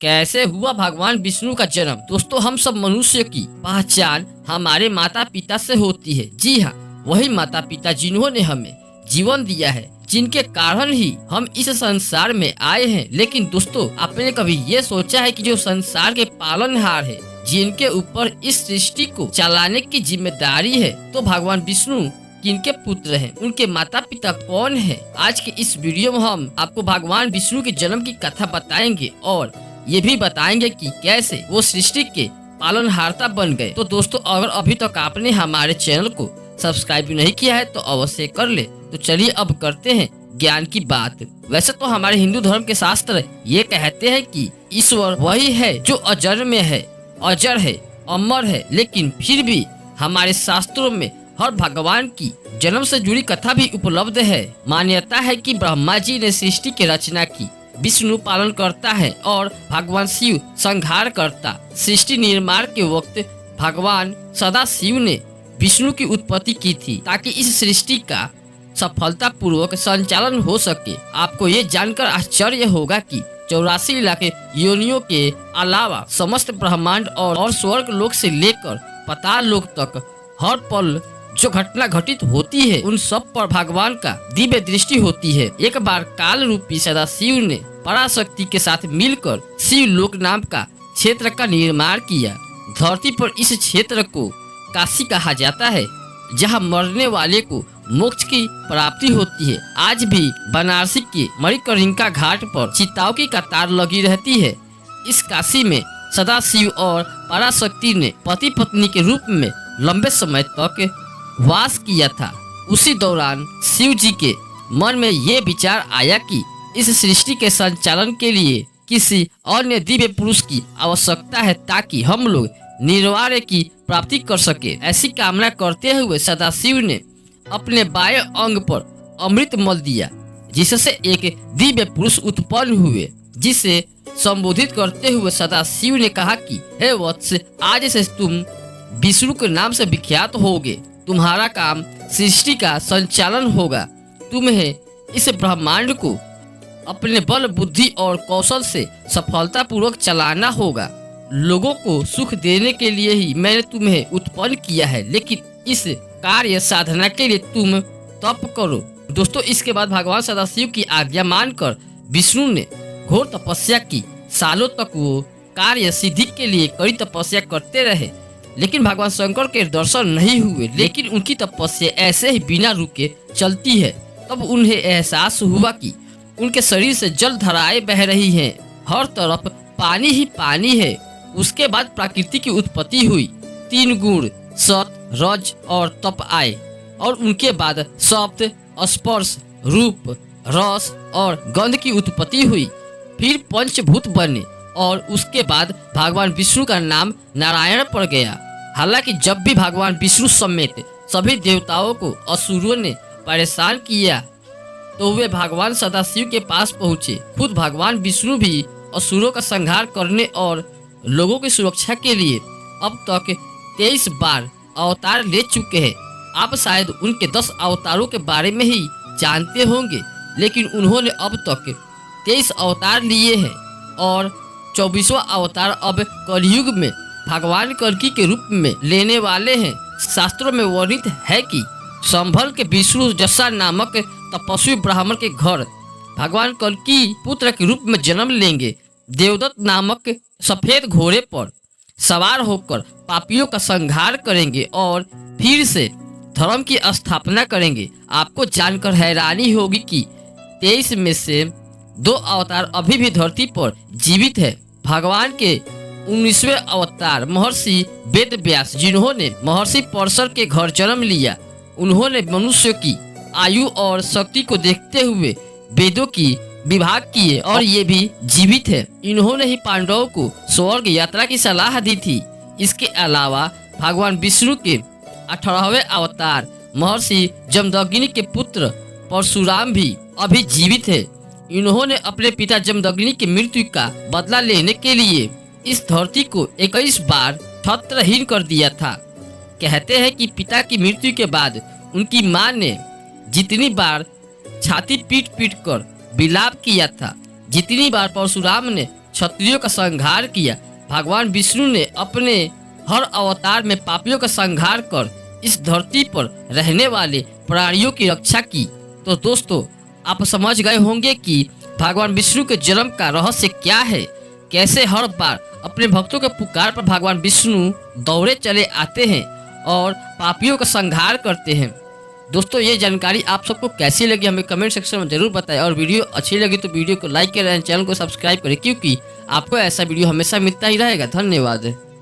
कैसे हुआ भगवान विष्णु का जन्म। दोस्तों, हम सब मनुष्य की पहचान हमारे माता पिता से होती है। जी हाँ, वही माता पिता जिन्होंने हमें जीवन दिया है, जिनके कारण ही हम इस संसार में आए हैं। लेकिन दोस्तों, आपने कभी ये सोचा है कि जो संसार के पालनहार है, जिनके ऊपर इस सृष्टि को चलाने की जिम्मेदारी है, तो भगवान विष्णु किनके पुत्र हैं, उनके माता पिता कौन हैं? आज के इस वीडियो में हम आपको भगवान विष्णु के जन्म की कथा बताएंगे और ये भी बताएंगे कि कैसे वो सृष्टि के पालनहारता बन गए। तो दोस्तों, अगर अभी तक आपने हमारे चैनल को सब्सक्राइब नहीं किया है तो अवश्य कर ले। तो चलिए अब करते हैं ज्ञान की बात। वैसे तो हमारे हिंदू धर्म के शास्त्र ये कहते हैं कि ईश्वर वही है जो अजर में है, अजर है, अमर है। लेकिन फिर भी हमारे शास्त्रों में हर भगवान की जन्म से जुड़ी कथा भी उपलब्ध है। मान्यता है कि ब्रह्मा जी ने सृष्टि की रचना की, विष्णु पालन करता है और भगवान शिव संहार करता। सृष्टि निर्माण के वक्त भगवान सदा शिव ने विष्णु की उत्पत्ति की थी ताकि इस सृष्टि का सफलता पूर्वक संचालन हो सके। आपको ये जानकर आश्चर्य होगा कि 84 लाख योनियों के अलावा समस्त ब्रह्मांड और स्वर्ग लोक से लेकर पाताल लोक तक हर पल जो घटना घटित होती है, उन सब पर भगवान का दिव्य दृष्टि होती है। एक बार काल रूपी सदा शिव ने पराशक्ति के साथ मिलकर शिव लोक नाम का क्षेत्र का निर्माण किया। धरती पर इस क्षेत्र को काशी कहा जाता है, जहां मरने वाले को मोक्ष की प्राप्ति होती है। आज भी बनारसी के मणिकर्णिका घाट पर चिताओं की कतार लगी रहती है। इस काशी में सदा शिव और पराशक्ति ने पति पत्नी के रूप में लंबे समय तक वास किया था। उसी दौरान शिव जी के मन में ये विचार आया कि इस सृष्टि के संचालन के लिए किसी अन्य दिव्य पुरुष की आवश्यकता है, ताकि हम लोग निर्वाण की प्राप्ति कर सके। ऐसी कामना करते हुए सदाशिव ने अपने बाएं अंग पर अमृत मल दिया, जिससे एक दिव्य पुरुष उत्पन्न हुए। जिसे संबोधित करते हुए सदाशिव ने कहा कि हे वत्स, आज से तुम विष्णु के नाम से विख्यात होगे। तुम्हारा काम सृष्टि का संचालन होगा। तुम्हें इस ब्रह्मांड को अपने बल, बुद्धि और कौशल से सफलता पूर्वक चलाना होगा। लोगों को सुख देने के लिए ही मैंने तुम्हें उत्पन्न किया है, लेकिन इस कार्य साधना के लिए तुम तप करो। दोस्तों, इसके बाद भगवान सदाशिव की आज्ञा मानकर विष्णु ने घोर तपस्या की। सालों तक वो कार्य सिद्धि के लिए कड़ी तपस्या करते रहे, लेकिन भगवान शंकर के दर्शन नहीं हुए। लेकिन उनकी तपस्या ऐसे ही बिना रुके चलती है। तब उन्हें एहसास हुआ कि उनके शरीर से जल धाराएं बह रही हैं, हर तरफ पानी ही पानी है। उसके बाद प्रकृति की उत्पत्ति हुई। 3 गुण सत, रज और तप आए और उनके बाद शब्द, स्पर्श, रूप, रस और गंध की उत्पत्ति हुई। फिर पंचभूत बने और उसके बाद भगवान विष्णु का नाम नारायण पड़ गया। हालांकि जब भी भगवान विष्णु समेत सभी देवताओं को असुरों ने परेशान किया, तो वे भगवान सदाशिव के पास पहुँचे। खुद भगवान विष्णु भी असुरों का संहार करने और लोगों की सुरक्षा के लिए अब तक 23 बार अवतार ले चुके हैं। आप शायद उनके 10 अवतारों के बारे में ही जानते होंगे, लेकिन उन्होंने अब तक 23 अवतार लिए हैं और 24वां अवतार अब कलयुग में भगवान कल्कि के रूप में लेने वाले हैं। शास्त्रों में वर्णित है कि संभल के विष्णु जसा नामक तपस्वी ब्राह्मण के घर भगवान कल्कि पुत्र के रूप में जन्म लेंगे। देवदत्त नामक सफेद घोड़े पर सवार होकर पापियों का संहार करेंगे और फिर से धर्म की स्थापना करेंगे। आपको जानकर हैरानी होगी कि 23 में से 2 अवतार अभी भी धरती पर जीवित है। भगवान के 19वें अवतार महर्षि वेद व्यास, जिन्होंने महर्षि परशर के घर जन्म लिया, उन्होंने मनुष्य की आयु और शक्ति को देखते हुए वेदों की विभाग किए और ये भी जीवित है। इन्होंने ही पांडवों को स्वर्ग यात्रा की सलाह दी थी। इसके अलावा भगवान विष्णु के 18वें अवतार महर्षि जमदग्नि के पुत्र परशुराम भी अभी जीवित है। इन्होंने अपने पिता जमदग्नि की मृत्यु का बदला लेने के लिए इस धरती को 21 बार छत्रहीन कर दिया था। कहते हैं कि पिता की मृत्यु के बाद उनकी मां ने जितनी बार छाती पीट पीट कर विलाप किया था, जितनी बार परशुराम ने क्षत्रियों का संहार किया। भगवान विष्णु ने अपने हर अवतार में पापियों का संहार कर इस धरती पर रहने वाले प्राणियों की रक्षा की। तो दोस्तों, आप समझ गए होंगे कि भगवान विष्णु के जन्म का रहस्य क्या है, कैसे हर बार अपने भक्तों के पुकार पर भगवान विष्णु दौड़े चले आते हैं और पापियों का संहार करते हैं। दोस्तों, ये जानकारी आप सबको कैसी लगी हमें कमेंट सेक्शन में जरूर बताएं, और वीडियो अच्छी लगी तो वीडियो को लाइक करें, चैनल को सब्सक्राइब करें, क्योंकि आपको ऐसा वीडियो हमेशा मिलता ही रहेगा। धन्यवाद।